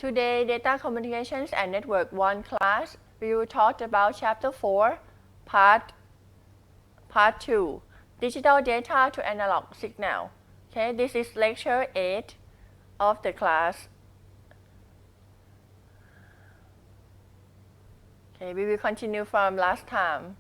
Today, Data Communications and Network 1 class, we will talk about Chapter 4, Part 2, Digital Data to Analog Signal. Okay, this is Lecture 8 of the class. Okay, we will continue from last time.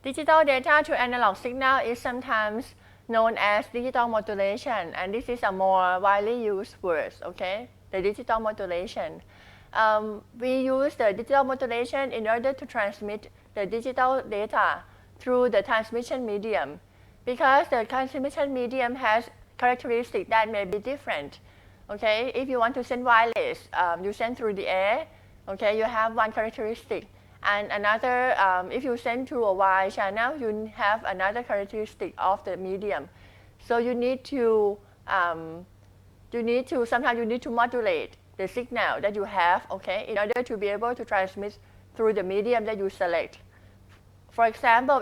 Digital data to analog signal is sometimes known as digital modulation, and this is a more widely used word, okay? The digital modulation. We use the digital modulation in order to transmit the digital data through the transmission medium, because the transmission medium has characteristics that may be different. Okay, if you want to send wireless, you send through the air. Okay, you have one characteristic. And another, if you send through a wide channel, you have another characteristic of the medium. So you need to sometimes you need to modulate the signal that you have, okay, in order to be able to transmit through the medium that you select. For example,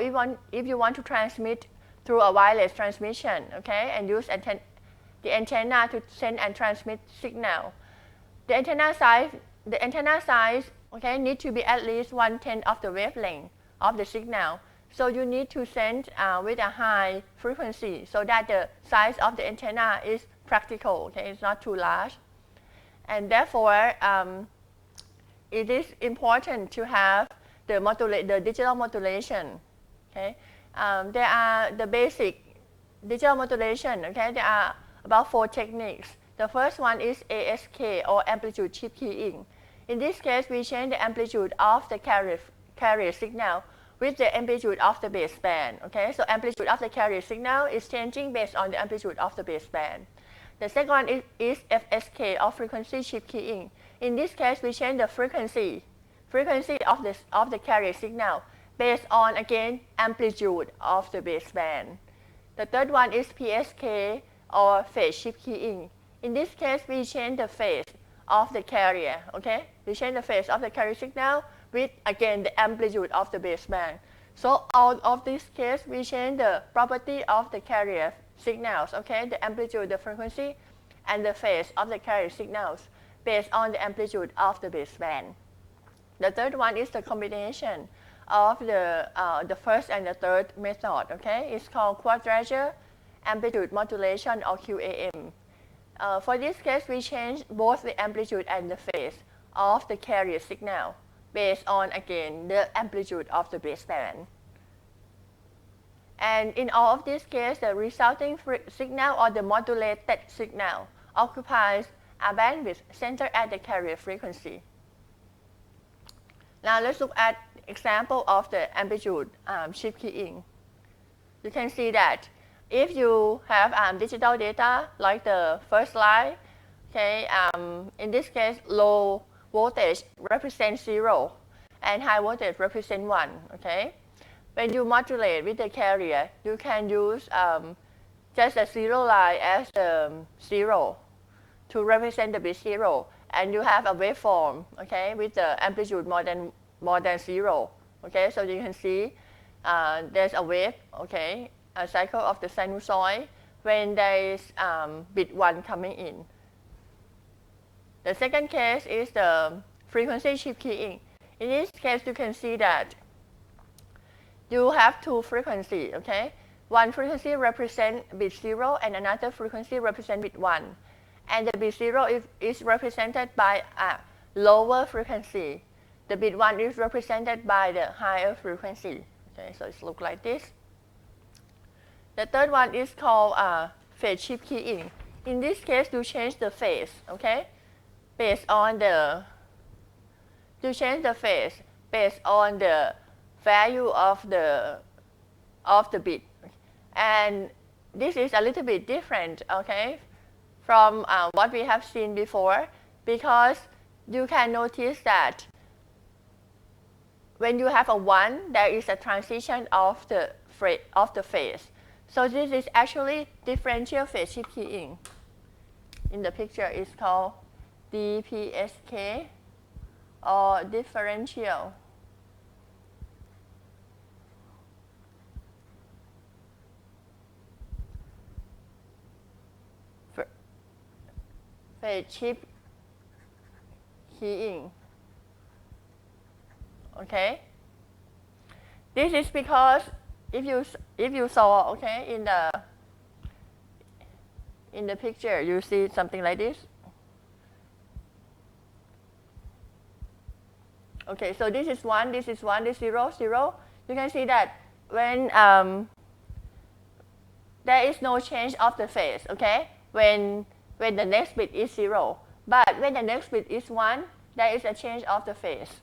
if you want to transmit through a wireless transmission, okay, and use the antenna to send and transmit signal, the antenna size okay, need to be at least 1/10 of the wavelength of the signal. So you need to send with a high frequency so that the size of the antenna is practical, okay, it's not too large. And therefore, it is important to have the digital modulation, okay. There are the basic digital modulation, okay, there are about 4 techniques. The first one is ASK, or amplitude shift keying. In this case, we change the amplitude of the carrier signal with the amplitude of the baseband. Okay, so amplitude of the carrier signal is changing based on the amplitude of the baseband. The second one is FSK, or frequency shift keying. In this case, we change the frequency of the carrier signal based on, again, amplitude of the baseband. The third one is PSK, or phase shift keying. In this case, we change the phase of the carrier, okay? We change the phase of the carrier signal with, again, the amplitude of the baseband. So out of this case, we change the property of the carrier signals, okay? The amplitude, the frequency, and the phase of the carrier signals based on the amplitude of the baseband. The third one is the combination of the first and the third method, okay? It's called Quadrature Amplitude Modulation, or QAM. For this case, we change both the amplitude and the phase of the carrier signal based on, again, the amplitude of the baseband. And in all of these cases, the resulting signal, or the modulated signal, occupies a bandwidth centered at the carrier frequency. Now let's look at example of the amplitude shift keying. You can see that if you have digital data like the first slide, okay, in this case, low voltage represents 0 and high voltage represents 1. Okay, when you modulate with the carrier, you can use just a 0 line as the 0 to represent the bit 0, and you have a waveform, okay, with the amplitude more than 0. Okay, so you can see there's a wave, okay, a cycle of the sinusoid when there is bit 1 coming in. The second case is the frequency shift keying. In this case, you can see that you have 2 frequencies, okay? One frequency represents bit 0 and another frequency represents bit 1. And the bit 0 is represented by a lower frequency. The bit 1 is represented by the higher frequency. Okay, so it looks like this. The third one is called phase shift keying. In this case, you change the phase, okay, based on the value of the bit, and this is a little bit different, okay, from what we have seen before, because you can notice that when you have a 1, there is a transition of the phase. So this is actually differential phase shift keying. In the picture, it's called DPSK. or differential phase shift keying. Okay, this is because if you saw, okay, in the picture you see something like this. Okay, so this is 1, this is 1, this is 0, 0. You can see that when there is no change of the phase, okay, when the next bit is 0. But when the next bit is 1, there is a change of the phase.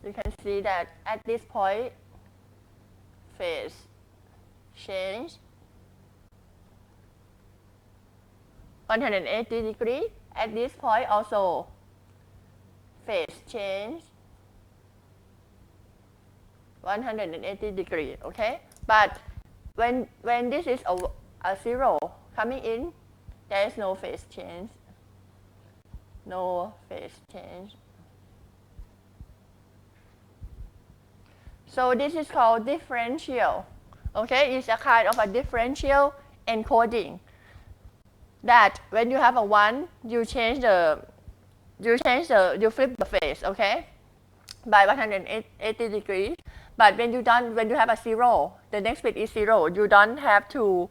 You can see that at this point, phase change 180 degrees. At this point also, phase change 180 degrees, okay? But when this is a 0 coming in, there is no phase change. No phase change. So this is called differential. Okay, it's a kind of a differential encoding. That when you have a 1, you flip the phase, okay, by 180 degrees. But when you have a 0, the next bit is 0. You don't have to.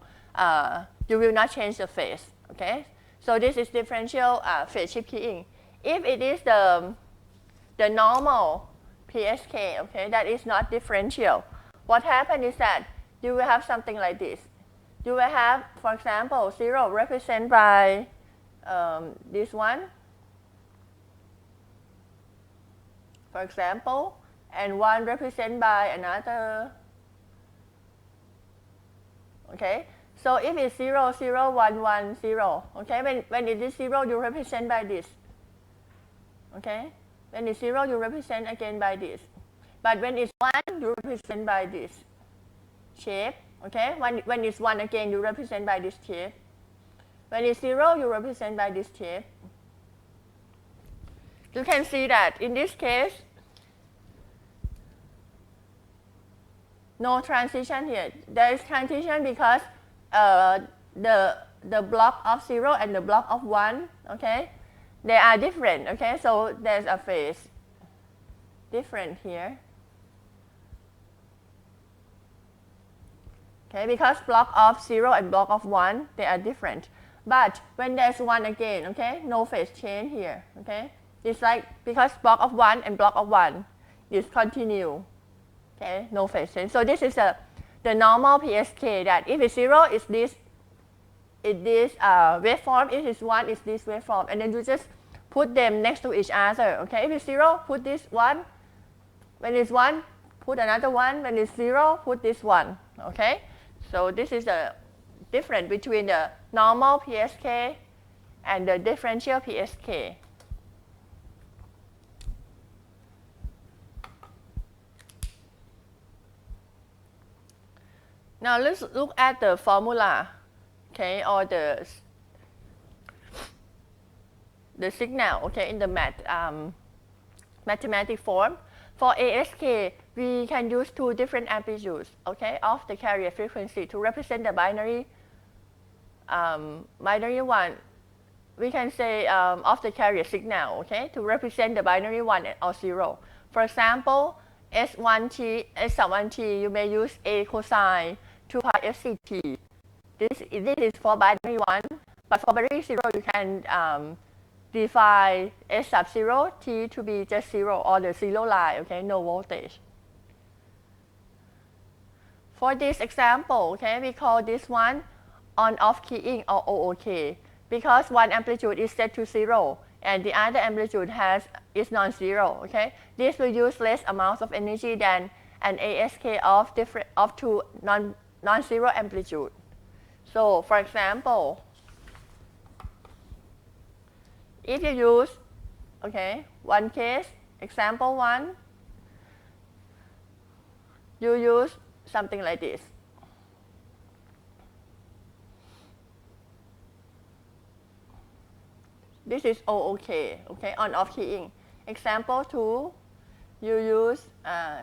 You will not change the phase, okay. So this is differential phase shift keying. If it is the normal Psk, okay, that is not differential. What happens is that you will have something like this. You will have, for example, 0 represented by this one, for example, and 1 represented by another. Okay, so if it's 0, 0, 1, 1, 0, okay, when it is 0, you represent by this. Okay, when it's 0, you represent again by this. But when it's 1, you represent by this shape. Okay, when it's 1 again, you represent by this shape. When it's 0, you represent by this shape. You can see that in this case, no transition here. There is transition because the block of 0 and the block of 1, okay, they are different. Okay, so there's a phase different here. Okay, because block of 0 and block of 1, they are different. But when there's 1 again, okay, no phase change here. Okay, it's like because block of 1 and block of 1 is continue. Okay, no phase change. So this is the normal Psk, that if it's 0, it's this waveform. If it's 1, it's this waveform. And then you just put them next to each other. Okay, if it's 0, put this one. When it's 1, put another one. When it's 0, put this one. Okay, so this is the difference between the normal Psk and the differential Psk. Now let's look at the formula, okay, or the signal, okay, in the mathematic form. For Ask, we can use 2 different amplitudes, okay, of the carrier frequency to represent the binary one. We can say of the carrier signal, okay, to represent the binary 1 or 0. For example, S1t, S sub 1t, you may use A cosine 2 pi Fct. This is for binary 1, but for binary 0, you can define S sub 0, t to be just 0 or the 0 line, okay, no voltage. For this example, okay, we call this one on-off keying or OOK because one amplitude is set to 0 and the other amplitude is non-zero, okay. This will use less amounts of energy than an Ask of 2 non-zero amplitude. So, for example, if you use, okay, one case, example 1, you use something like this. This is OK, okay, on-off keying. Example 2, you use,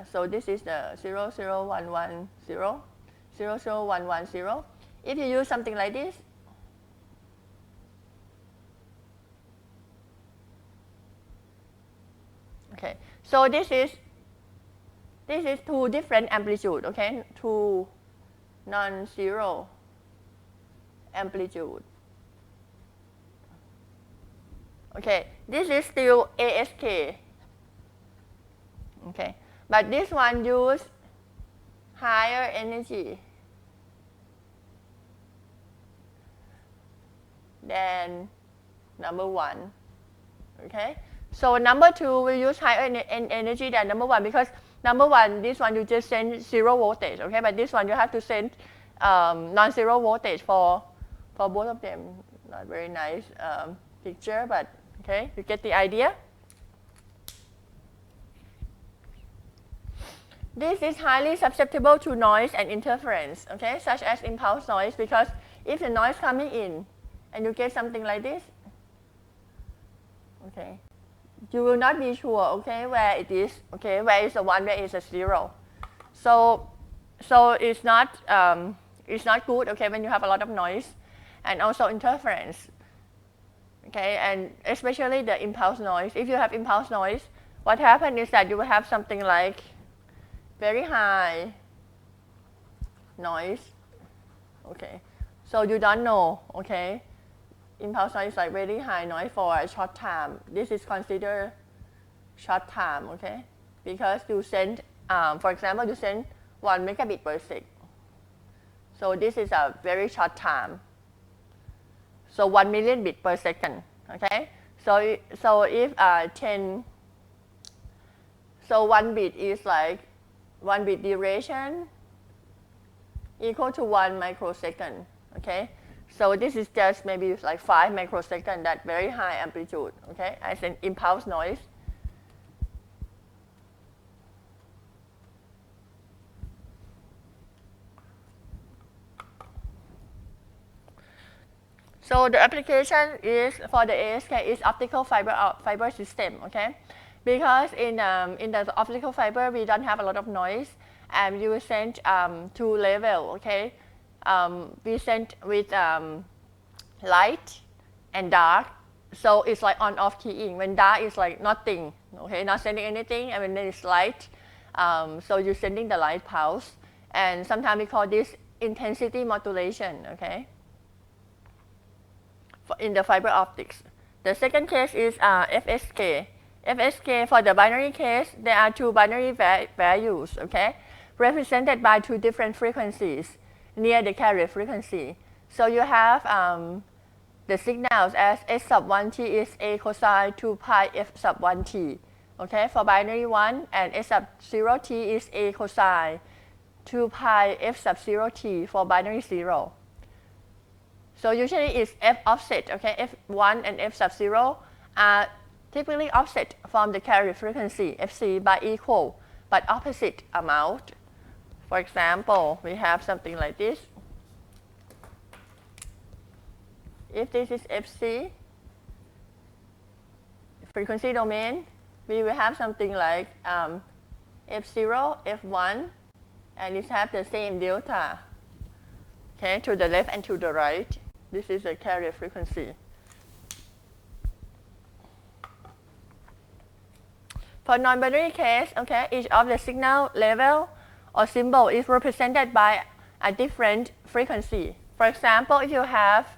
so this is the 00110, 00110. If you use something like this, okay, so this is two different amplitude, okay, two non-zero amplitude. Okay, this is still Ask. Okay, but this one use higher energy than number 1. Okay, so number 2 will use higher energy than number 1 because number 1, this one you just send 0 voltage. Okay, but this one you have to send non-zero voltage for both of them. Not very nice picture, but okay, you get the idea. This is highly susceptible to noise and interference, okay, such as impulse noise, because if the noise coming in and you get something like this, okay, you will not be sure, okay, where it is, okay, where is the 1, where is the 0. So it's not good, okay, when you have a lot of noise and also interference, okay, and especially the impulse noise. If you have impulse noise, what happens is that you will have something like very high noise, okay, so you don't know, okay, impulse noise is like very high noise for a short time. This is considered short time, okay, because you send, for example, you send 1 megabit per sec. So this is a very short time. So 1 million bit per second, okay. So if 10, so 1 bit is like 1 bit duration equal to 1 microsecond, okay. So this is just maybe like 5 microseconds, that very high amplitude, okay, as an impulse noise. So the application is for the ASK is optical fiber system, okay, because in the optical fiber we don't have a lot of noise, and you send 2 level, okay. We send with light and dark, so it's like on-off keying. When dark is like nothing, okay, not sending anything, and when there is light, so you're sending the light pulse, and sometimes we call this intensity modulation, okay, in the fiber optics. The second case is FSK. FSK, for the binary case, there are 2 binary values, okay, represented by 2 different frequencies near the carrier frequency. So you have the signals as S sub 1t is A cosine 2 pi F sub 1t, okay, for binary 1, and S sub 0t is A cosine 2 pi F sub 0t for binary 0. So usually it's F offset, okay, F1 and F sub 0 are typically offset from the carrier frequency Fc by equal but opposite amount. For example, we have something like this. If this is Fc, frequency domain, we will have something like F0, F1, and it has the same delta, okay, to the left and to the right. This is the carrier frequency. For non-binary case, okay, each of the signal level or symbol is represented by a different frequency. For example, if you have,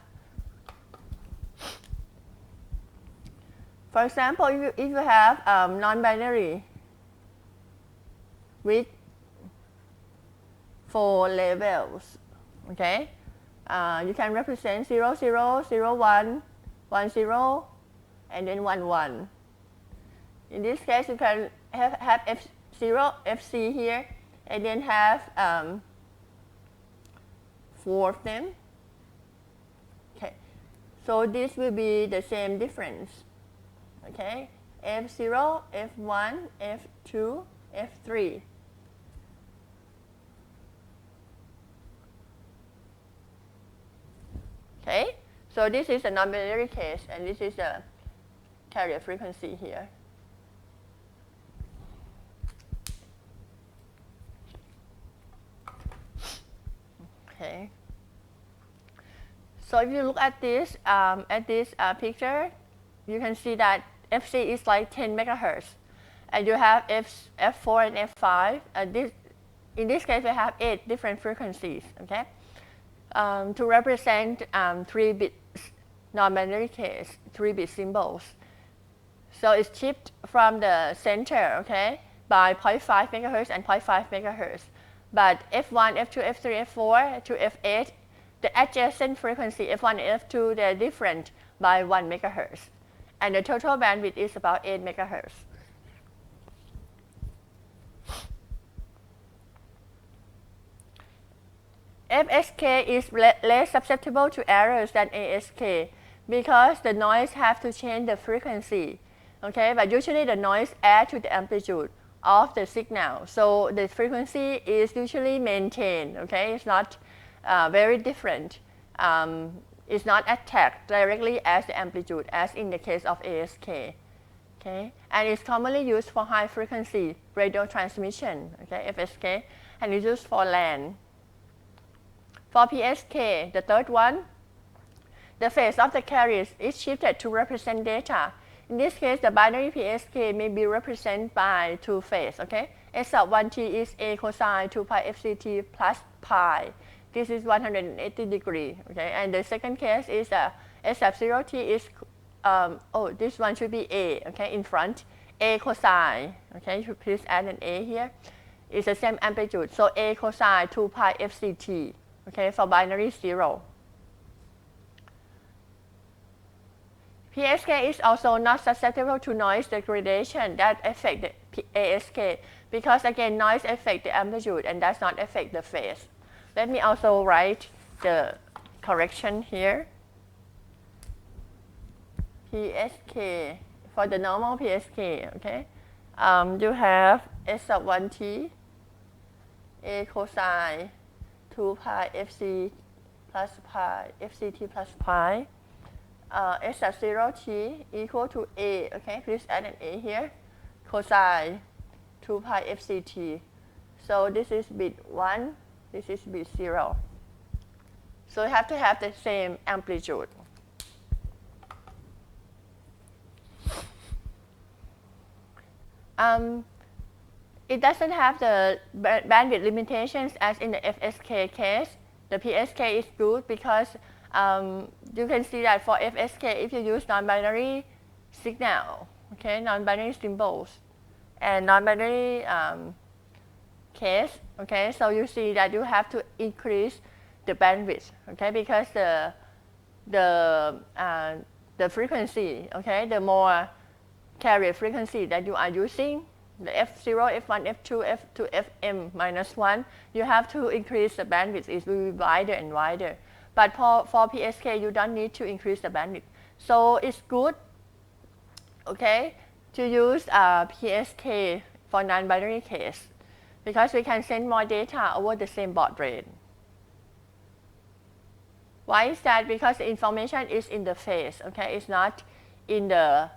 non-binary with 4 levels, okay, you can represent 0, 0, 0, 1, 1, 0, and then 1, 1. In this case, you can have F0, Fc here, and then have 4 of them. Okay, so this will be the same difference. Okay, F0, F1, F2, F3. Okay, so this is a non-binary case, and this is a carrier frequency here. Okay. So if you look at this picture, you can see that FC is like 10 megahertz, and you have F4 and F5. In this case, we have 8 different frequencies. Okay, to represent 3-bit non-binary case, 3-bit symbols. So it's shipped from the center, okay, by 0.5 megahertz and 0.5 megahertz. But F1, F2, F3, F4 to F8, the adjacent frequency F1 and F2, they're different by 1 megahertz. And the total bandwidth is about 8 megahertz. FSK is less susceptible to errors than ASK because the noise have to change the frequency. Okay, but usually the noise adds to the amplitude of the signal. So the frequency is usually maintained. Okay, it's not very different. It's not attacked directly as the amplitude as in the case of ASK. Okay, and it's commonly used for high frequency radio transmission. Okay, FSK, and it's used for LAN. For PSK, the third one, the phase of the carriers is shifted to represent data. In this case, the binary Psk may be represented by 2 phases. Okay, S sub 1t is a cosine 2 pi fct plus pi. This is 180 degree. Okay, and the second case is S sub 0t is this one should be a. Okay, in front, a cosine. Okay, you please add an a here. It's the same amplitude. So a cosine 2 pi fct. Okay, for binary 0. Psk is also not susceptible to noise degradation that affect the ASK because again noise affects the amplitude and does not affect the phase. Let me also write the correction here. Psk, for the normal Psk, okay, you have S sub 1t, a cosine 2 pi fc plus pi, fct plus pi. S sub 0t equal to a, okay, please add an a here, cosine 2 pi fct. So this is bit 1, this is bit 0. So you have to have the same amplitude. It doesn't have the bandwidth limitations as in the FSK case. The PSK is good because you can see that for FSK, if you use non-binary signal, okay, non-binary symbols, and non-binary case, okay, so you see that you have to increase the bandwidth, okay, because the frequency, okay, the more carrier frequency that you are using, the F0, F1, F2, F2, Fm minus 1, you have to increase the bandwidth. It will be wider and wider. But for PSK, you don't need to increase the bandwidth. So it's good, okay, to use PSK for non-binary case because we can send more data over the same baud rate. Why is that? Because the information is in the phase, okay, it's not in the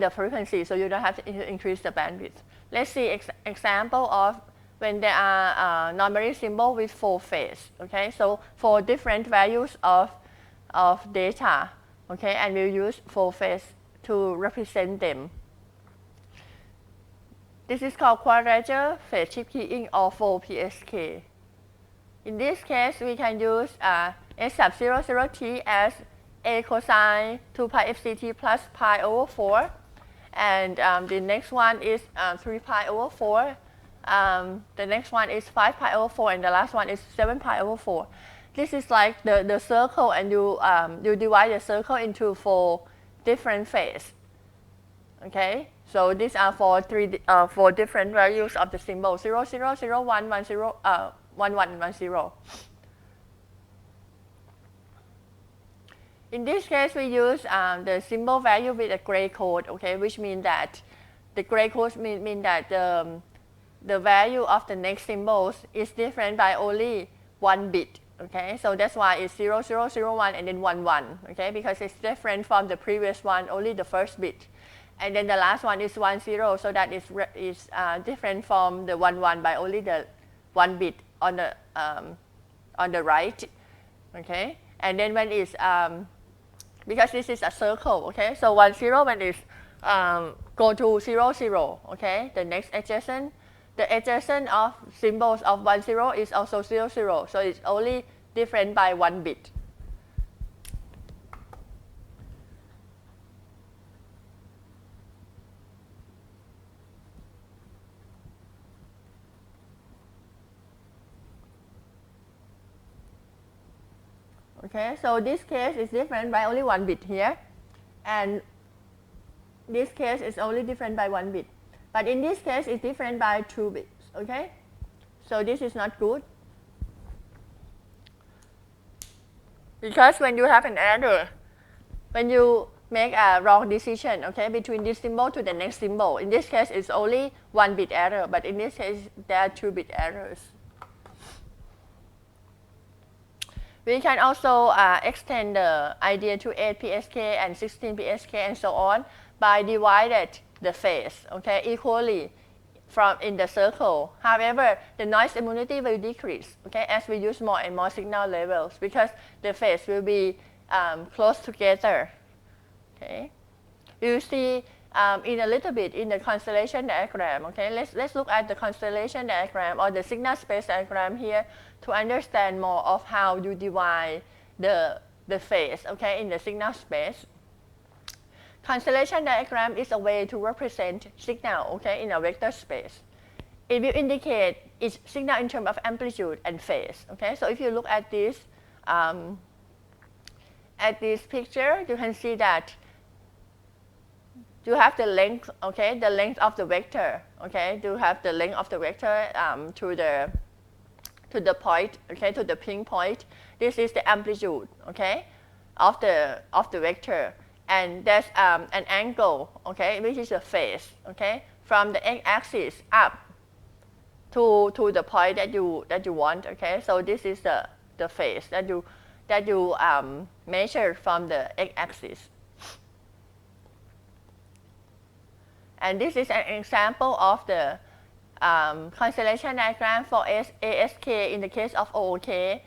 frequency, so you don't have to increase the bandwidth. Let's see example of when there are non-binary symbol with 4 phase, okay? So 4 different values of data, okay? And we'll use 4 phase to represent them. This is called quadrature phase shift keying or 4 PSK. In this case, we can use S sub 00t as a cosine 2 pi fct plus pi over 4. And the next one is 3 pi over 4. The next one is 5 pi over 4, and the last one is 7 pi over 4. This is like the circle, and you divide the circle into 4 different phases. Okay, so these are for 4 different values of the symbol 0, 0, 0, 1, 1, 0, 1, 1, and 1, 0. In this case, we use the symbol value with a gray code, okay, which means that the gray code mean that the value of the next symbols is different by only 1 bit, Okay, so that's why it's 0, 0, 0, 1, and then 1, 1. Okay, because it's different from the previous one, only the first bit. And then the last one is 1, 0, so that is different from the 1, 1 by only the 1 bit on the right. Okay, and then when it's because this is a circle. Okay, so 1, 0 when it's go to 0, 0. Okay, the next adjacent. The adjacent of symbols of 1, 0 is also 0, 0. So it's only different by 1 bit. Okay, so this case is different by only 1 bit here. And this case is only different by 1 bit. But in this case, it's different by 2 bits, okay? So this is not good. Because when you have an error, when you make a wrong decision, okay, between this symbol to the next symbol, in this case, it's only 1 bit error, but in this case, there are 2 bit errors. We can also extend the idea to 8 Psk and 16 Psk and so on by divided the phase, okay, equally from in the circle. However, the noise immunity will decrease, okay, as we use more and more signal levels because the phase will be close together. Okay, you see in a little bit in the constellation diagram. Okay, let's look at the constellation diagram or the signal space diagram here to understand more of how you divide the phase, okay, in the signal space. Constellation diagram is a way to represent signal, okay, in a vector space. It will indicate its signal in terms of amplitude and phase. Okay, so if you look at this picture, you can see that you have the length, okay, the length of the vector. Okay, you have the length of the vector to the point, okay, to the pink point. This is the amplitude, okay, of the vector. And there's an angle, okay, which is the phase, okay, from the x-axis up to the point that you want, okay. So this is the phase that you measure from the x-axis. And this is an example of the constellation diagram for ASK in the case of OOK,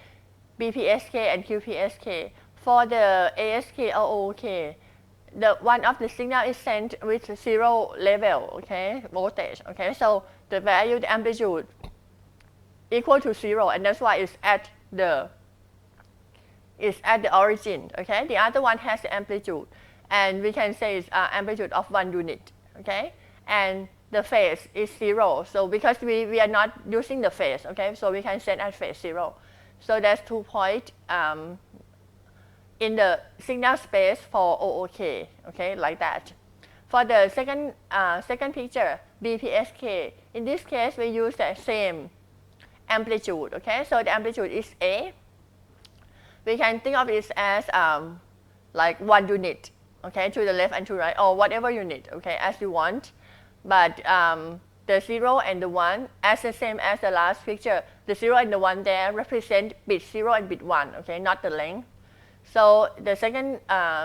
BPSK, and QPSK. For the ASK or OOK, one of the signal is sent with 0 level, okay, voltage, okay. So the value, the amplitude, equal to 0, and that's why it's at the origin, okay. The other one has the amplitude, and we can say it's amplitude of 1 unit, okay. And the phase is 0, so because we are not using the phase, okay, so we can set at phase 0. So that's 2 points in the signal space for OOK, okay, like that. For the second picture, BPSK, in this case we use the same amplitude, okay, so the amplitude is A. We can think of it as like 1 unit, okay, to the left and to the right, or whatever unit, okay, as you want. But the 0 and the 1, as the same as the last picture, the 0 and the 1 there represent bit 0 and bit 1, okay, not the length. So the second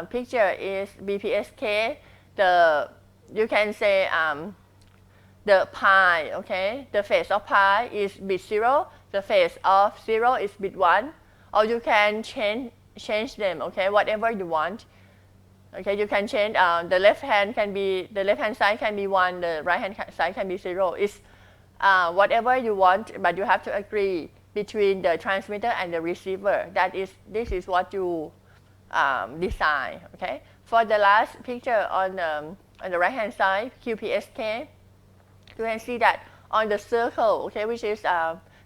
picture is BPSK. You can say the pi, okay, the phase of pi is bit 0, the phase of 0 is bit 1, or you can change them, okay, whatever you want. Okay, you can change the left hand side can be 1, the right hand side can be 0. It's whatever you want, but you have to agree between the transmitter and the receiver. This is what you design. Okay. For the last picture on the right hand side, QPSK, you can see that on the circle, okay, which is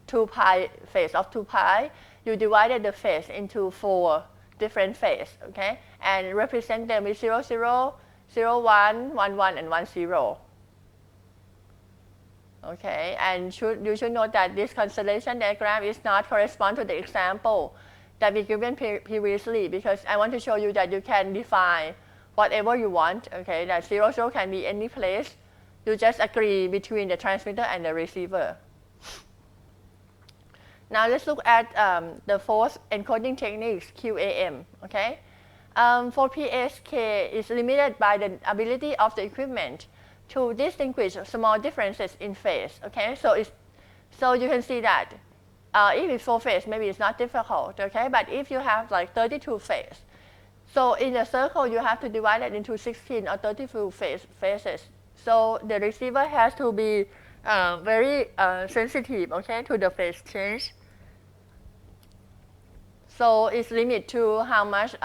2 pi phase of 2 pi, you divided the phase into 4 different phase, okay, and represent them with 0, 0, 0, 1, 1, 1, and 1, 0. Okay, and you should note that this constellation diagram is not correspond to the example that we given previously, because I want to show you that you can define whatever you want, okay, that 0, 0 can be any place. You just agree between the transmitter and the receiver. Now let's look at the fourth encoding techniques, QAM. Okay, for PSK is limited by the ability of the equipment to distinguish small differences in phase. Okay, so you can see that if it's 4 phase, maybe it's not difficult. Okay, but if you have like 32 phase, so in a circle you have to divide it into 16 or 32 phases. So the receiver has to be very sensitive, okay, to the phase change. So it's limited to how much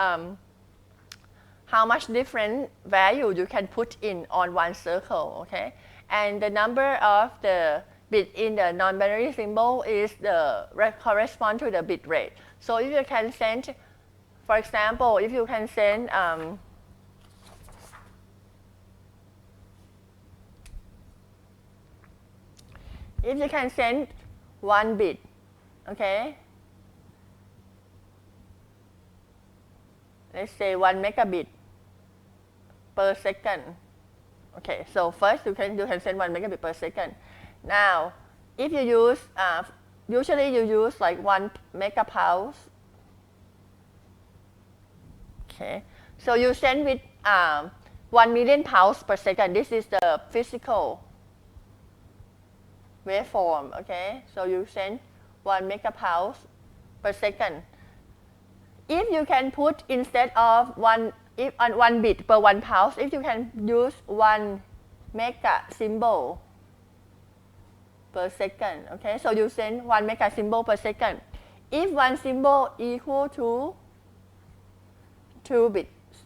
different value you can put in on one circle, okay? And the number of the bit in the non-binary symbol is correspond to the bit rate. So if you can send, for example, if you can send if you can send 1 bit, okay? Let's say 1 megabit per second. Okay, so first you can send 1 megabit per second. Now, if you use, usually you use like 1 megapulse. Okay, so you send with 1 million pulse per second. This is the physical waveform. Okay, so you send 1 megapulse per second. If you can put instead of 1 bit per 1 pulse, if you can use 1 mega symbol per second, okay, so you send 1 mega symbol per second. If 1 symbol equal to 2 bits,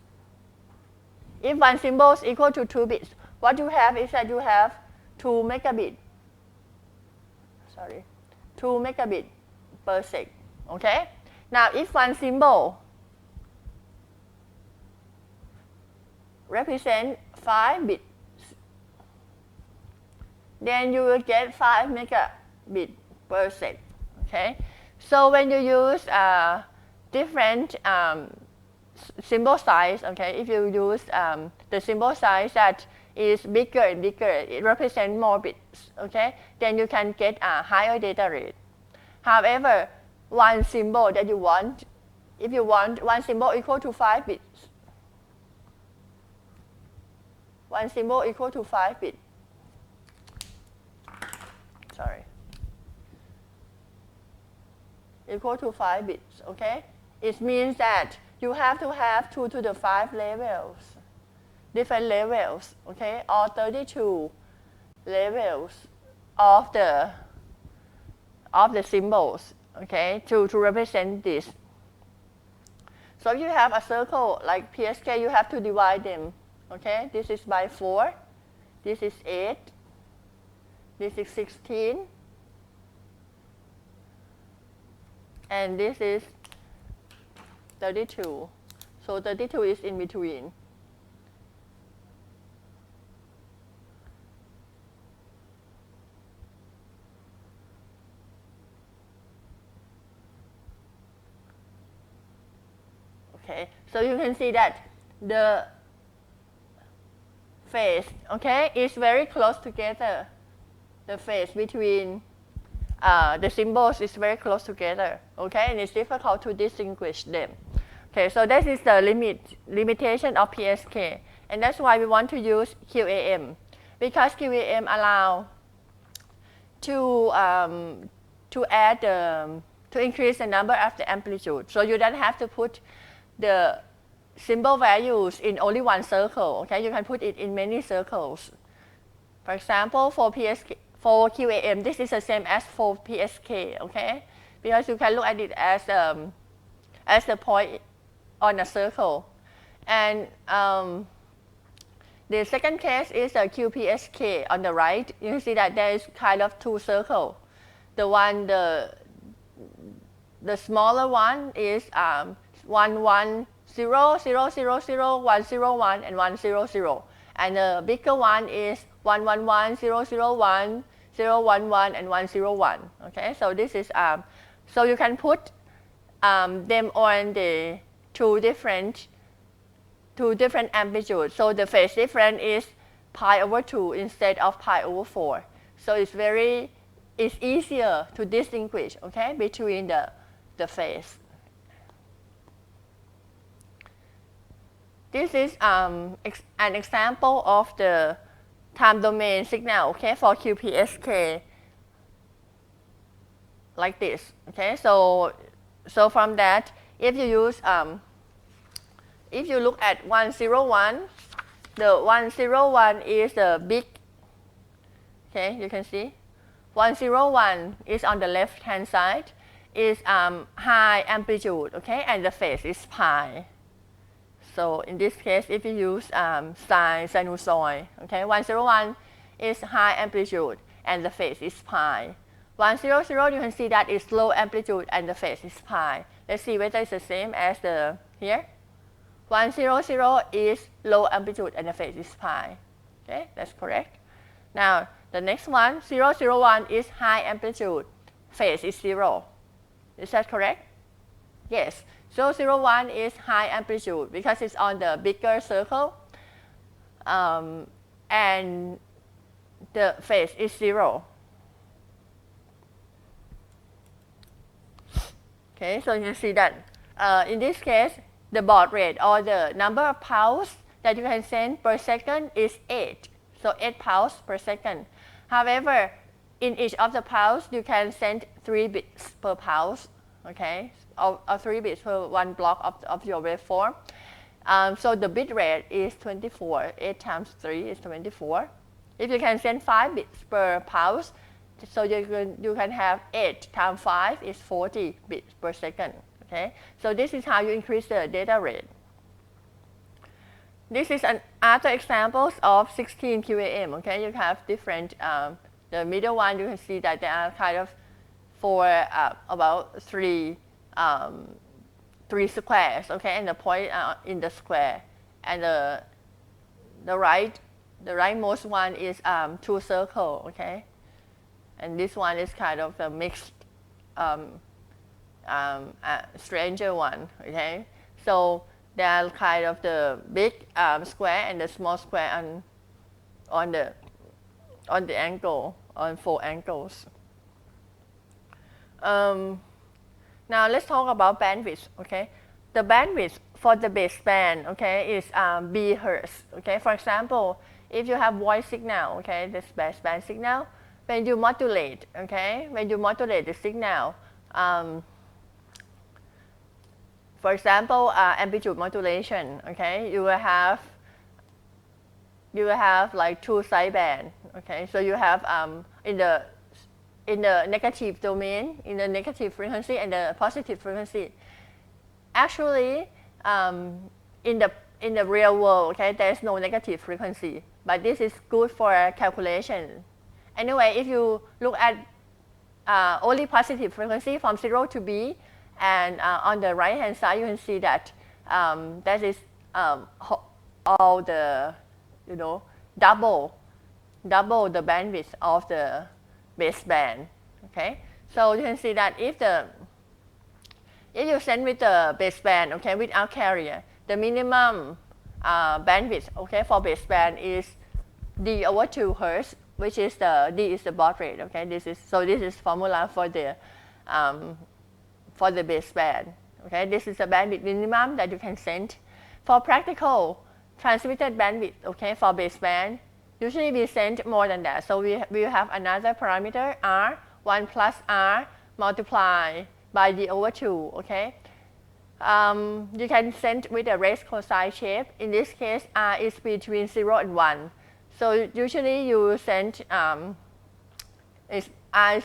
if 1 symbol is equal to 2 bits, what you have is that you have 2 megabit per sec, okay? Now, if 1 symbol represents 5 bits, then you will get 5 megabit per sec. Okay, so when you use different symbol size, okay, if you use the symbol size that is bigger and bigger, it represents more bits. Okay, then you can get a higher data rate. However, 1 symbol that you want, if you want 1 symbol equal to 5 bits, 1 symbol equal to 5 bits. Sorry. Equal to 5 bits, okay? It means that you have to have 2 to the 5 levels, different levels, okay? Or 32 levels of the symbols, okay, to represent this. So if you have a circle like Psk, you have to divide them, okay? This is by 4, this is 8, this is 16, and this is 32. So 32 is in between. Okay, so you can see that the phase, okay, is very close together. The phase between the symbols is very close together, okay, and it's difficult to distinguish them. Okay, so that is the limitation of Psk, and that's why we want to use QAM, because QAM allow to increase the number of the amplitude, so you don't have to put the symbol values in only one circle. Okay, you can put it in many circles. For example, for QAM, this is the same as for Psk. Okay, because you can look at it as a point on a circle. And the second case is a QPSK on the right. You can see that there is kind of 2 circles. The smaller one is 110, 000, 101, and 100. And the bigger one is 111, 001, 011, and 101. Okay, so this is so you can put them on the two different amplitudes. So the phase difference is pi over 2 instead of pi over 4. So it's very it's easier to distinguish, okay, between the phase. This is an example of the time domain signal, okay, for QPSK, like this, okay. So from that, if you use, if you look at 101, the 101 is the big, okay, you can see 101 is on the left hand side, is high amplitude, okay, and the phase is pi. So in this case, if you use sinusoid, okay, 101 is high amplitude and the phase is pi. 100, you can see that is low amplitude and the phase is pi. Let's see whether it's the same as the here. 100 is low amplitude and the phase is pi. Okay, that's correct. Now the next one, 001 is high amplitude, phase is 0. Is that correct? Yes. 001 is high amplitude because it's on the bigger circle, and the phase is 0. Okay, so you can see that in this case, the baud rate or the number of pulses that you can send per second is 8. So 8 pulses per second. However, in each of the pulse, you can send 3 bits per pulse, okay, or 3 bits per one block of your waveform. So the bit rate is 24. 8 times 3 is 24. If you can send 5 bits per pulse, so you can have 8 times 5 is 40 bits per second. Okay? So this is how you increase the data rate. This is other examples of 16 QAM. Okay? You have different, the middle one, you can see that they are kind of for about 3 squares, okay, and the point in the square, and the rightmost one is 2 circles, okay, and this one is kind of a mixed stranger one, okay. So they are kind of the big square and the small square on the angle, on 4 angles. Now let's talk about bandwidth, okay. The bandwidth for the baseband, okay, is B hertz, okay. For example, if you have voice signal, okay, this baseband signal, when you modulate, okay, when you modulate the signal, for example, amplitude modulation, okay, you will have like 2 sideband, okay. So you have in the negative domain, in the negative frequency and the positive frequency. Actually, in the real world, okay, there is no negative frequency, but this is good for calculation. Anyway, if you look at only positive frequency from 0 to B, and on the right hand side, you can see that that is all the, you know, double the bandwidth of the baseband, okay. So you can see that if you send with the baseband, okay, without carrier, the minimum bandwidth, okay, for baseband is D/2 Hertz, which is D is the baud rate, okay. This is formula for the baseband, okay. This is the bandwidth minimum that you can send. For practical transmitted bandwidth, okay, for baseband, usually we send more than that. So we have another parameter R, 1 plus R multiplied by D/2, okay. You can send with a raised cosine shape. In this case, R is between 0 and 1. So usually you send, R is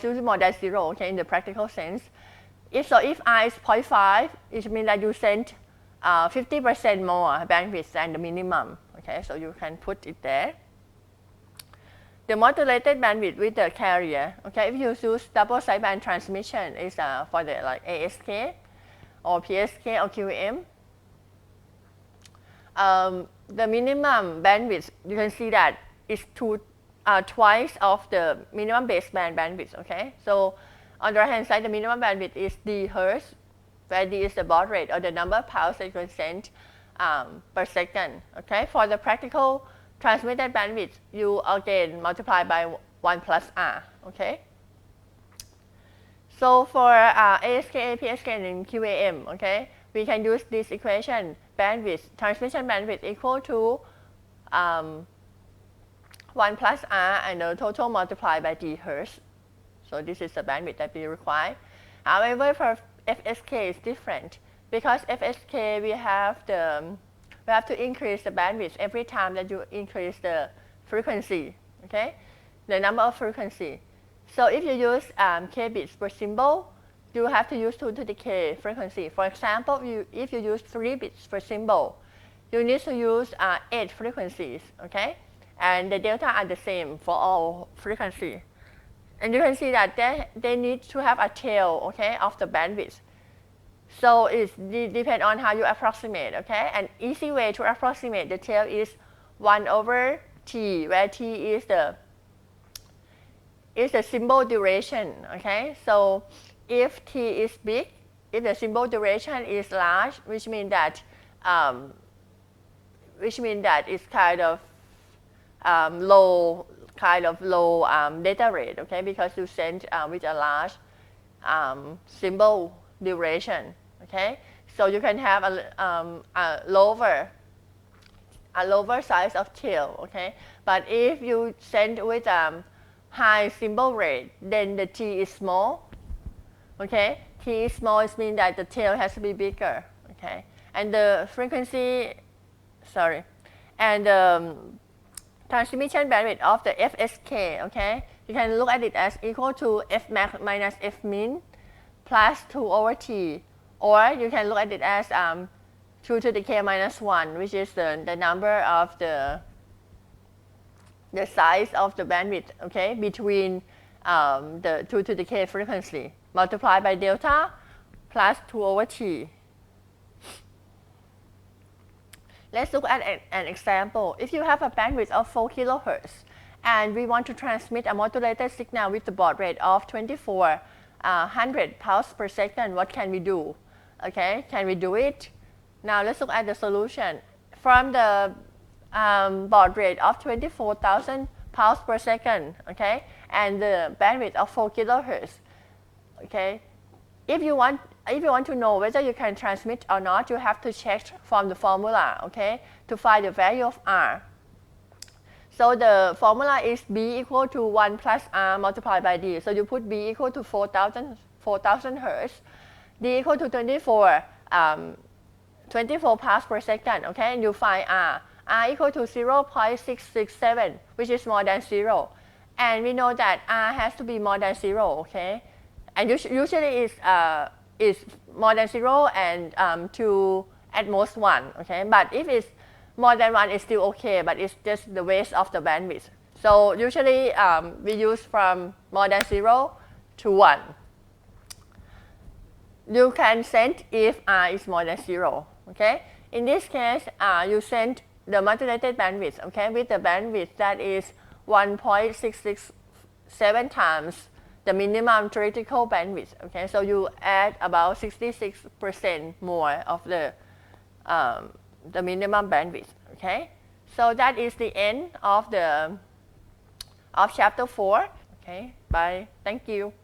usually more than 0, okay, in the practical sense. If R is 0.5, it means that you send 50% more bandwidth than the minimum, okay, so you can put it there. The modulated bandwidth with the carrier, okay, if you use double sideband transmission, is for the like ASK or PSK or QAM. The minimum bandwidth, you can see that is twice of the minimum baseband bandwidth, okay. So on the right hand side, the minimum bandwidth is D hertz, where D is the baud rate or the number of pulses that you can send per second, okay. For the practical transmitted bandwidth, you again multiply by 1 plus R, okay. So for ASK, PSK, and QAM, okay, we can use this equation: bandwidth, transmission bandwidth equal to 1 plus R and the total multiplied by D hertz. So this is the bandwidth that we require. However, for FSK is different because FSK we have to increase the bandwidth every time that you increase the frequency, okay, the number of frequency. So if you use k bits per symbol, you have to use 2 to the k frequency. For example, if you use 3 bits per symbol, you need to use 8 frequencies, okay? And the delta are the same for all frequency. And you can see that they need to have a tail, okay, of the bandwidth. So it depends on how you approximate, okay? An easy way to approximate the tail is 1 over t, where t is the symbol duration, okay? So if t is big, if the symbol duration is large, which means that it's kind of low data rate, okay? Because you send with a large symbol duration, okay? So you can have a lower size of tail, okay? But if you send with high symbol rate, then the t is small, okay? T is small, it means that the tail has to be bigger, okay? And the frequency, and the transmission bandwidth of the FSK, okay? You can look at it as equal to F max minus F min plus 2 over T. Or you can look at it as 2 to the K minus 1, which is the number of the size of the bandwidth, okay, between the 2 to the K frequency multiplied by delta plus 2 over T. Let's look at an example. If you have a bandwidth of 4 kilohertz and we want to transmit a modulated signal with the baud rate of 2400 pulses per second, what can we do? Okay, can we do it? Now let's look at the solution. From the baud rate of 24,000 pulses per second, okay, and the bandwidth of 4 kilohertz, okay. If you want to know whether you can transmit or not, you have to check from the formula, okay, to find the value of R. So the formula is B equal to 1 plus R multiplied by D. So you put B equal to 4,000 hertz, D equal to 24 pulses per second, okay, and you find R. R equal to 0.667, which is more than 0. And we know that R has to be more than 0, okay? And usually it's more than 0 and 2 at most 1, okay? But if it's more than 1, it's still okay, but it's just the waste of the bandwidth. So usually we use from more than 0 to 1. You can send if R is more than 0, okay? In this case, you send the modulated bandwidth, okay, with the bandwidth that is 1.667 times the minimum theoretical bandwidth, okay? So you add about 66% more of the minimum bandwidth, okay? So that is the end of chapter 4, okay? Bye. Thank you.